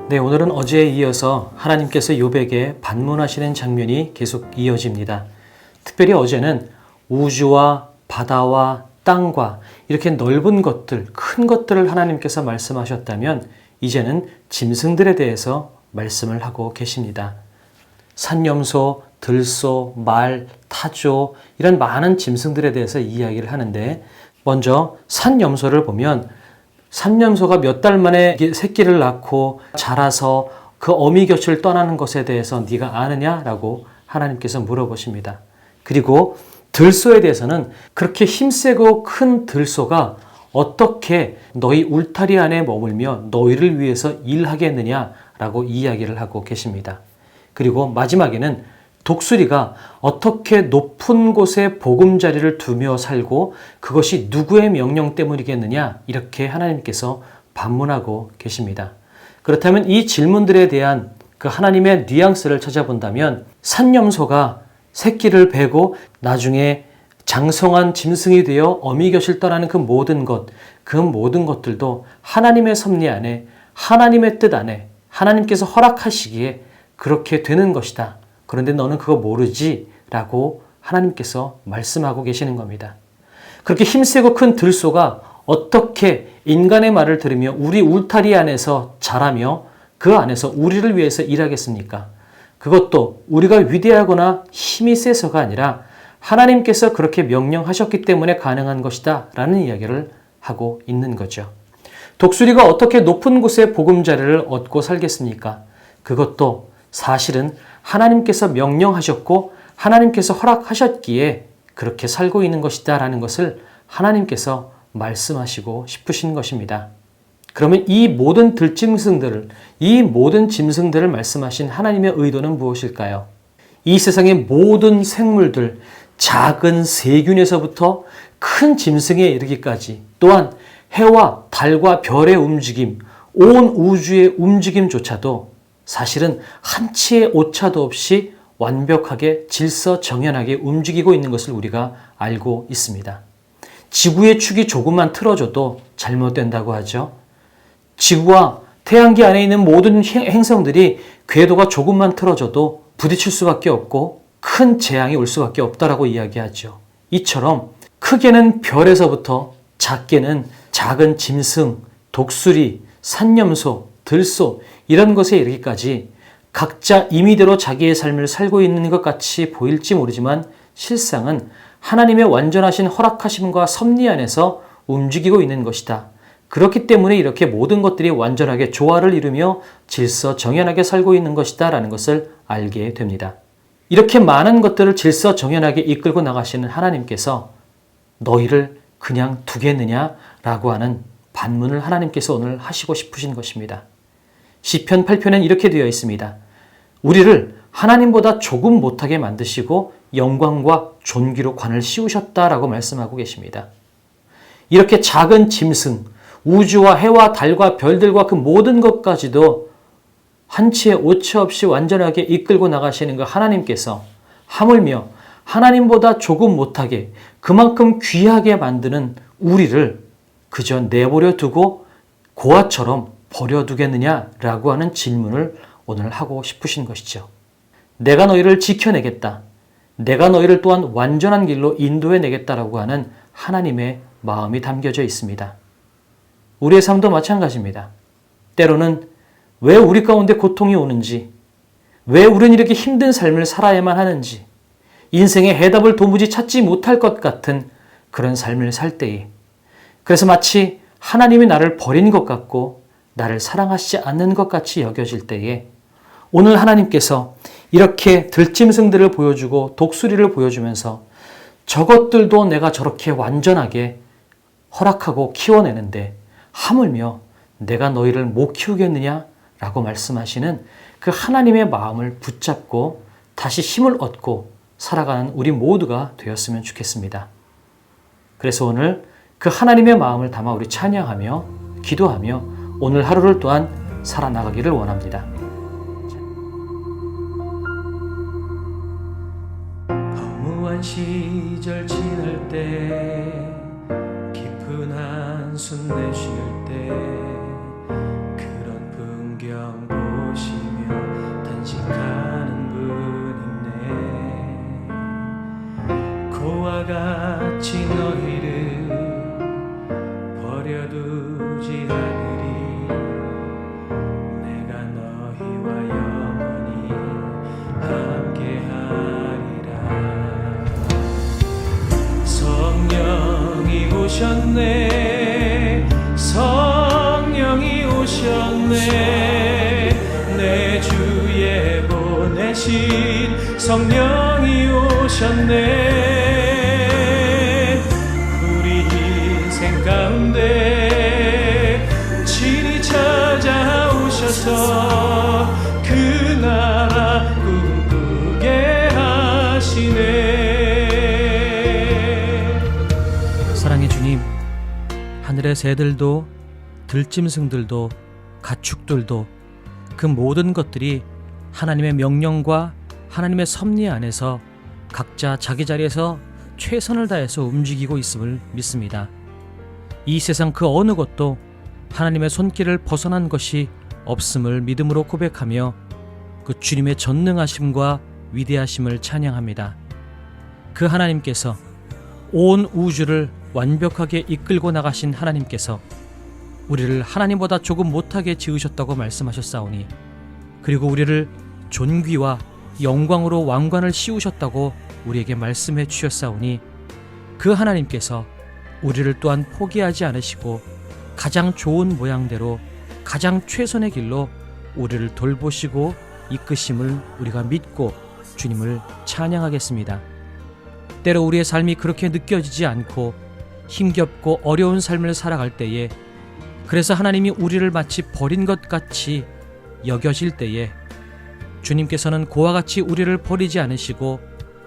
네, 오늘은 어제에 이어서 하나님께서 욥에게 반문하시는 장면이 계속 이어집니다. 특별히 어제는 우주와 바다와 땅과 이렇게 넓은 것들, 큰 것들을 하나님께서 말씀하셨다면 이제는 짐승들에 대해서 말씀을 하고 계십니다. 산염소, 들소, 말, 타조 이런 많은 짐승들에 대해서 이야기를 하는데 먼저 산염소를 보면 산염소가 몇 달 만에 새끼를 낳고 자라서 그 어미 곁을 떠나는 것에 대해서 네가 아느냐라고 하나님께서 물어보십니다. 그리고 들소에 대해서는 그렇게 힘세고 큰 들소가 어떻게 너희 울타리 안에 머물며 너희를 위해서 일하겠느냐라고 이야기를 하고 계십니다. 그리고 마지막에는 독수리가 어떻게 높은 곳에 보금자리를 두며 살고 그것이 누구의 명령 때문이겠느냐 이렇게 하나님께서 반문하고 계십니다. 그렇다면 이 질문들에 대한 그 하나님의 뉘앙스를 찾아본다면 산염소가 새끼를 베고 나중에 장성한 짐승이 되어 어미 곁을 떠나는 그 모든 것들도 하나님의 섭리 안에 하나님의 뜻 안에 하나님께서 허락하시기에 그렇게 되는 것이다. 그런데 너는 그거 모르지? 라고 하나님께서 말씀하고 계시는 겁니다. 그렇게 힘세고 큰 들소가 어떻게 인간의 말을 들으며 우리 울타리 안에서 자라며 그 안에서 우리를 위해서 일하겠습니까? 그것도 우리가 위대하거나 힘이 세서가 아니라 하나님께서 그렇게 명령하셨기 때문에 가능한 것이다 라는 이야기를 하고 있는 거죠. 독수리가 어떻게 높은 곳에 보금자리를 얻고 살겠습니까? 그것도 사실은 하나님께서 명령하셨고 하나님께서 허락하셨기에 그렇게 살고 있는 것이다 라는 것을 하나님께서 말씀하시고 싶으신 것입니다. 그러면 이 모든 들짐승들을, 이 모든 짐승들을 말씀하신 하나님의 의도는 무엇일까요? 이 세상의 모든 생물들, 작은 세균에서부터 큰 짐승에 이르기까지 또한 해와 달과 별의 움직임, 온 우주의 움직임조차도 사실은 한치의 오차도 없이 완벽하게 질서정연하게 움직이고 있는 것을 우리가 알고 있습니다. 지구의 축이 조금만 틀어져도 잘못된다고 하죠. 지구와 태양계 안에 있는 모든 행성들이 궤도가 조금만 틀어져도 부딪힐 수밖에 없고 큰 재앙이 올 수밖에 없다라고 이야기하죠. 이처럼 크게는 별에서부터 작게는 작은 짐승, 독수리, 산염소, 들소 이런 것에 이르기까지 각자 임의대로 자기의 삶을 살고 있는 것 같이 보일지 모르지만 실상은 하나님의 완전하신 허락하심과 섭리 안에서 움직이고 있는 것이다. 그렇기 때문에 이렇게 모든 것들이 완전하게 조화를 이루며 질서정연하게 살고 있는 것이다 라는 것을 알게 됩니다. 이렇게 많은 것들을 질서정연하게 이끌고 나가시는 하나님께서 너희를 그냥 두겠느냐라고 하는 반문을 하나님께서 오늘 하시고 싶으신 것입니다. 시편 8편엔 이렇게 되어 있습니다. 우리를 하나님보다 조금 못하게 만드시고 영광과 존귀로 관을 씌우셨다라고 말씀하고 계십니다. 이렇게 작은 짐승, 우주와 해와 달과 별들과 그 모든 것까지도 한치의 오차 없이 완전하게 이끌고 나가시는 그 하나님께서 하물며 하나님보다 조금 못하게 그만큼 귀하게 만드는 우리를 그저 내버려 두고 고아처럼 버려두겠느냐라고 하는 질문을 오늘 하고 싶으신 것이죠. 내가 너희를 지켜내겠다. 내가 너희를 또한 완전한 길로 인도해내겠다라고 하는 하나님의 마음이 담겨져 있습니다. 우리의 삶도 마찬가지입니다. 때로는 왜 우리 가운데 고통이 오는지, 왜 우리는 이렇게 힘든 삶을 살아야만 하는지, 인생의 해답을 도무지 찾지 못할 것 같은 그런 삶을 살 때에 그래서 마치 하나님이 나를 버린 것 같고 나를 사랑하시지 않는 것 같이 여겨질 때에 오늘 하나님께서 이렇게 들짐승들을 보여주고 독수리를 보여주면서 저것들도 내가 저렇게 완전하게 허락하고 키워내는데 하물며 내가 너희를 못 키우겠느냐라고 말씀하시는 그 하나님의 마음을 붙잡고 다시 힘을 얻고 살아가는 우리 모두가 되었으면 좋겠습니다. 그래서 오늘 그 하나님의 마음을 담아 우리 찬양하며 기도하며 오늘 하루를 또한 살아나가기를 원합니다. 허무한 시절 지날 때 깊은 한숨 내쉴 때 그런 풍경 이와 같이 너희를 버려두지 않으리. 내가 너희와 영원히 함께하리라. 성령이 오셨네. 성령이 오셨네. 내 주에 보내신 성령이 오셨네. 우리 인생 가운데 친히 찾아오셔서 그 나라 꿈꾸게 하시네. 사랑의 주님, 하늘의 새들도 들짐승들도 가축들도 그 모든 것들이 하나님의 명령과 하나님의 섭리 안에서 각자 자기 자리에서 최선을 다해서 움직이고 있음을 믿습니다. 이 세상 그 어느 것도 하나님의 손길을 벗어난 것이 없음을 믿음으로 고백하며 그 주님의 전능하심과 위대하심을 찬양합니다. 그 하나님께서 온 우주를 완벽하게 이끌고 나가신 하나님께서 우리를 하나님보다 조금 못하게 지으셨다고 말씀하셨사오니, 그리고 우리를 존귀와 영광으로 왕관을 씌우셨다고 우리에게 말씀해 주셨사오니, 그 하나님께서 우리를 또한 포기하지 않으시고 가장 좋은 모양대로 가장 최선의 길로 우리를 돌보시고 이끄심을 우리가 믿고 주님을 찬양하겠습니다. 때로 우리의 삶이 그렇게 느껴지지 않고 힘겹고 어려운 삶을 살아갈 때에, 그래서 하나님이 우리를 마치 버린 것 같이 여겨질 때에 주님께서는 그와 같이 우리를 버리지 않으시고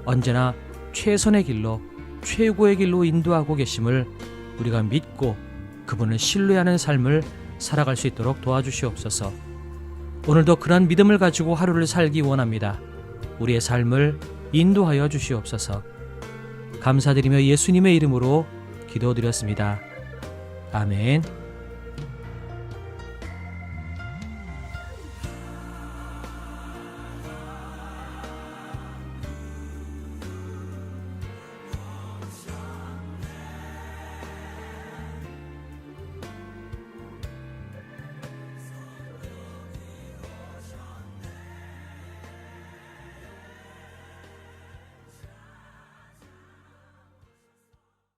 언제나 최선의 길로 최고의 길로 인도하고 계심을 우리가 믿고 그분을 신뢰하는 삶을 살아갈 수 있도록 도와주시옵소서. 오늘도 그런 믿음을 가지고 하루를 살기 원합니다. 우리의 삶을 인도하여 주시옵소서. 감사드리며 예수님의 이름으로 기도드렸습니다. 아멘.